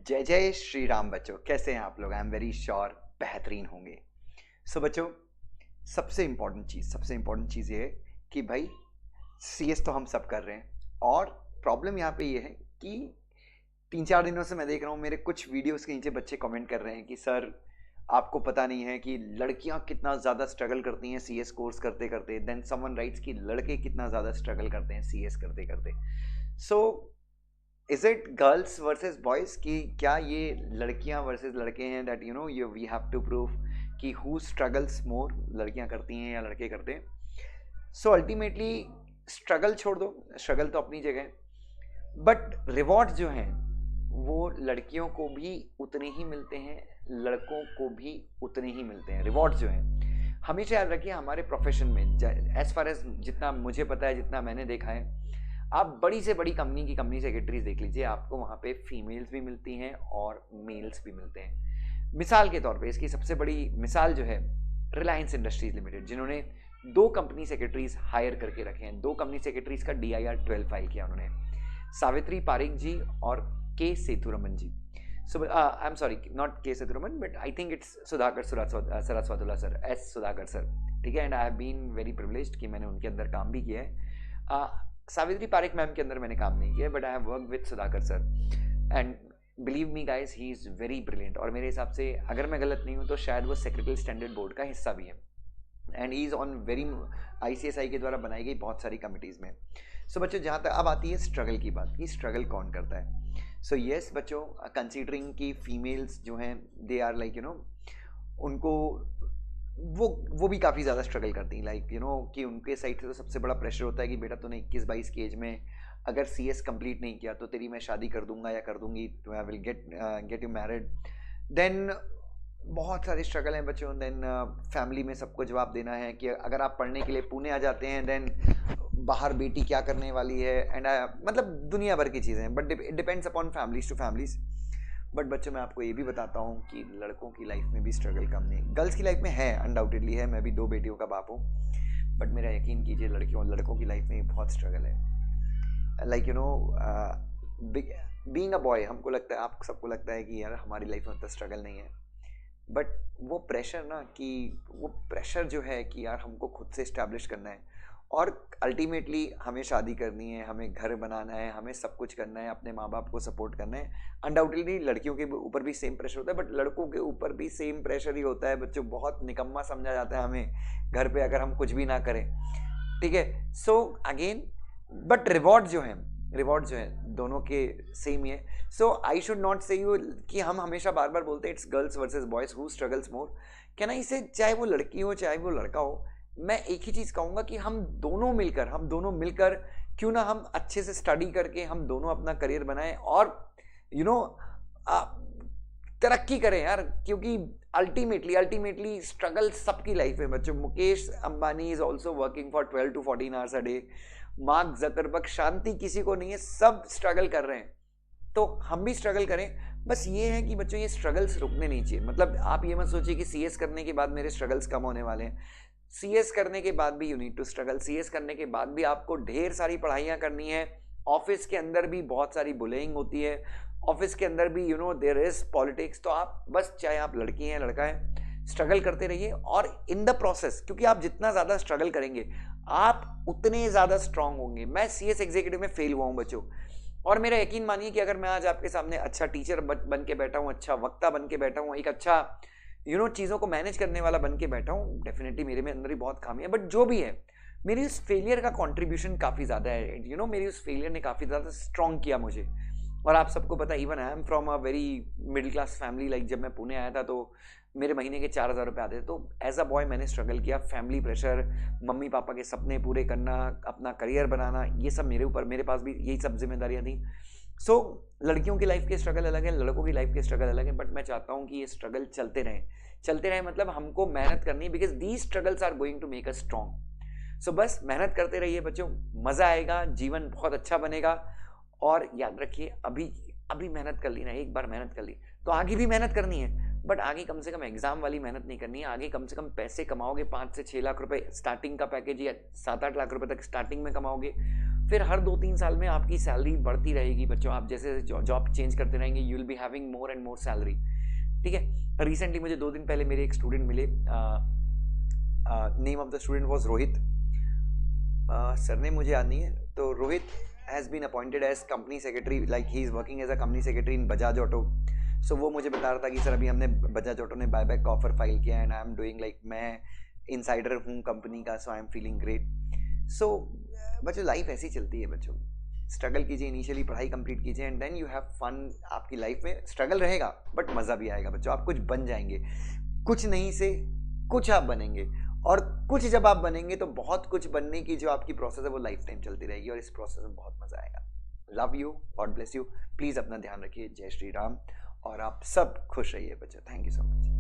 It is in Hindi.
जय जय श्री राम बच्चों, कैसे हैं आप लोग? आई एम वेरी श्योर बेहतरीन होंगे। सो बच्चों, सबसे इम्पोर्टेंट चीज़ ये है कि भाई सीएस तो हम सब कर रहे हैं, और प्रॉब्लम यहाँ पे ये है कि 3-4 दिनों से मैं देख रहा हूँ मेरे कुछ वीडियोस के नीचे बच्चे कमेंट कर रहे हैं कि सर आपको पता नहीं है कि लड़कियाँ कितना ज़्यादा स्ट्रगल करती हैं सीएस कोर्स करते करते। देन समवन राइट्स कि लड़के कितना ज़्यादा स्ट्रगल करते हैं सीएस करते करते। So is it girls versus boys, कि क्या ये लड़कियां वर्सेस लड़के हैं? That you we have to prove कि हु स्ट्रगल्स मोर, लड़कियां करती हैं या लड़के करते हैं? सो अल्टीमेटली स्ट्रगल छोड़ दो, स्ट्रगल तो अपनी जगह है, बट रिवॉर्ड जो हैं वो लड़कियों को भी उतने ही मिलते हैं, लड़कों को भी उतने ही मिलते हैं। रिवॉर्ड जो हैं हमेशा याद रखिए, हमारे प्रोफेशन में एज फार एज जितना मुझे पता है, जितना मैंने देखा है, आप बड़ी से बड़ी कंपनी सेक्रेटरीज देख लीजिए, आपको वहाँ पे फीमेल्स भी मिलती हैं और मेल्स भी मिलते हैं। मिसाल के तौर पे इसकी सबसे बड़ी मिसाल जो है रिलायंस इंडस्ट्रीज लिमिटेड, जिन्होंने 2 कंपनी सेक्रेटरीज हायर करके रखे हैं। 2 कंपनी सेक्रेटरीज का DIR 12 फाइल किया उन्होंने, सावित्री पारिक जी और K Seturaman ji. So I am sorry, not K Seturaman, but I think it's Sudhakar Saraswatula sir, S Sudhakar sir, ठीक है। And I have been very privileged कि मैंने उनके अंदर काम भी किया है। सावित्री पारिक मैम के अंदर मैंने काम नहीं किया, but I have work with Sudhakar sir, and believe me guys, he is very brilliant. और मेरे हिसाब से अगर मैं गलत नहीं हूँ तो शायद वो सेक्रेटरी स्टैंडर्ड बोर्ड का हिस्सा भी है, and he is on very ICSI के द्वारा बनाई गई बहुत सारी कमिटीज़ में। सो बच्चों, जहाँ तक अब आती है स्ट्रगल की बात, कि स्ट्रगल कौन करता है। सो येस बच्चों, कंसीडरिंग कि फीमेल्स जो हैं दे आर लाइक उनको वो भी काफ़ी ज़्यादा स्ट्रगल करती हैं, लाइक कि उनके साइड से तो सबसे बड़ा प्रेशर होता है कि बेटा तूने 21-22 की एज में अगर CS कंप्लीट नहीं किया तो तेरी मैं शादी कर दूंगा या कर दूंगी, तो I will get you married. Then बहुत सारे स्ट्रगल हैं बच्चों। देन फैमिली में सबको जवाब देना है कि अगर आप पढ़ने के लिए पुणे आ जाते हैं, देन बाहर बेटी क्या करने वाली है, एंड मतलब दुनिया भर की चीज़ें हैं, but it depends upon families to families. But बच्चों, मैं आपको ये भी बताता हूँ कि लड़कों की लाइफ में भी स्ट्रगल कम नहीं, गर्ल्स की लाइफ में है, अनडाउटेडली है। मैं भी 2 बेटियों का बाप हूँ, बट मेरा यकीन कीजिए लड़कों की लाइफ में बहुत स्ट्रगल है। लाइक बीइंग अ बॉय, हमको लगता है, आप सबको लगता है कि यार हमारी लाइफ में उतना स्ट्रगल नहीं है, बट वो प्रेशर जो है कि यार हमको खुद से इस्टेब्लिश करना है, और अल्टीमेटली हमें शादी करनी है, हमें घर बनाना है, हमें सब कुछ करना है, अपने माँ बाप को सपोर्ट करना है। अनडाउटेडली लड़कियों के ऊपर भी सेम प्रेशर होता है, बट लड़कों के ऊपर भी सेम प्रेशर ही होता है बच्चों। बहुत निकम्मा समझा जाता है हमें घर पे अगर हम कुछ भी ना करें, ठीक है। सो अगेन, बट रिवॉर्ड जो है दोनों के सेम ही है। So I should not say you कि हम हमेशा बार बार बोलते हैं it's girls versus boys who struggles more. क्या ना, इसे चाहे वो लड़की हो चाहे वो लड़का हो, मैं एक ही चीज़ कहूँगा कि हम दोनों मिलकर क्यों ना हम अच्छे से स्टडी करके हम दोनों अपना करियर बनाएं और तरक्की करें यार, क्योंकि अल्टीमेटली स्ट्रगल सबकी लाइफ में बच्चों। Mukesh Ambani is also working for 12 to 14 hours a day, Mark Zuckerberg, शांति किसी को नहीं है, सब स्ट्रगल कर रहे हैं, तो हम भी स्ट्रगल करें। बस ये है कि बच्चों ये स्ट्रगल्स रुकने नहीं चाहिए। मतलब आप ये मत सोचिए कि CS करने के बाद मेरे स्ट्रगल्स कम होने वाले हैं। CS करने के बाद भी you need to struggle, CS करने के बाद भी आपको ढेर सारी पढ़ाइयाँ करनी है। ऑफिस के अंदर भी बहुत सारी बुलिंग होती है, ऑफिस के अंदर भी देयर इज पॉलिटिक्स। तो आप बस, चाहे आप लड़की हैं लड़का है, स्ट्रगल करते रहिए, और इन द प्रोसेस, क्योंकि आप जितना ज़्यादा स्ट्रगल करेंगे आप उतने ज़्यादा स्ट्रांग होंगे। मैं CS एग्जीक्यूटिव में फेल हुआ हूँ बच्चों, और मेरा यकीन मानिए कि अगर मैं आज आपके सामने अच्छा टीचर बन के बैठा हूँ, अच्छा वक्ता बन के बैठा हूँ, एक अच्छा चीज़ों को मैनेज करने वाला बन के बैठा हूँ, डेफिनेटली मेरे में अंदर ही बहुत खामी है, बट जो भी है, मेरी उस फेलियर का कंट्रीब्यूशन काफ़ी ज़्यादा है। मेरी उस फेलियर ने काफ़ी ज़्यादा स्ट्रॉन्ग किया मुझे। और आप सबको पता है, even I am from a very middle class family. Like जब मैं पुणे आया था तो मेरे महीने के 4,000 रुपये आते थे, तो एज अ बॉय मैंने स्ट्रगल किया। फैमिली प्रेशर, मम्मी पापा के सपने पूरे करना, अपना करियर बनाना, ये सब मेरे ऊपर, मेरे पास भी यही सब जिम्मेदारियाँ थी। सो लड़कियों की लाइफ के स्ट्रगल अलग है, लड़कों की लाइफ के स्ट्रगल अलग है, बट मैं चाहता हूँ कि ये स्ट्रगल चलते रहें। मतलब हमको मेहनत करनी है, because these struggles are going to make us strong. So बस मेहनत करते रहिए बच्चों, मज़ा आएगा, जीवन बहुत अच्छा बनेगा। और याद रखिए, अभी मेहनत कर ली ना, एक बार मेहनत कर ली तो आगे भी मेहनत करनी है, बट आगे कम से कम एग्जाम वाली मेहनत नहीं करनी है। आगे कम से कम पैसे कमाओगे, 5 से 6 लाख रुपए स्टार्टिंग का पैकेज, या 7-8 लाख रुपए तक स्टार्टिंग में कमाओगे, फिर हर 2-3 साल में आपकी सैलरी बढ़ती रहेगी बच्चों, आप जैसे जॉब चेंज करते रहेंगे, you will be having more and more salary, ठीक है। रिसेंटली मुझे 2 दिन पहले मेरे एक स्टूडेंट मिले, name of the student was Rohit, surname मुझे याद नहीं है। तो Rohit has been appointed as company secretary, like he is working as a company secretary in Bajaj Auto. So वो मुझे बता रहा था कि सर अभी हमने बजाज ऑटो ने बायबैक का ऑफर फाइल किया and I am doing, like मैं इनसाइडर हूँ कंपनी का, so I am feeling great. So बच्चों लाइफ ऐसी चलती है बच्चों, स्ट्रगल कीजिए, इनिशियली पढ़ाई कंप्लीट कीजिए and then you have fun. आपकी लाइफ में स्ट्रगल रहेगा बट मज़ा भी आएगा बच्चों, आप कुछ बन जाएंगे, कुछ नहीं से कुछ आप बनेंगे, और कुछ जब आप बनेंगे तो बहुत कुछ बनने की जो आपकी प्रोसेस है वो लाइफ टाइम चलती रहेगी और इस प्रोसेस में बहुत मजा आएगा। Love you, God bless you, please अपना ध्यान रखिए, जय श्री राम, और आप सब खुश रहिए बच्चों। Thank you so much.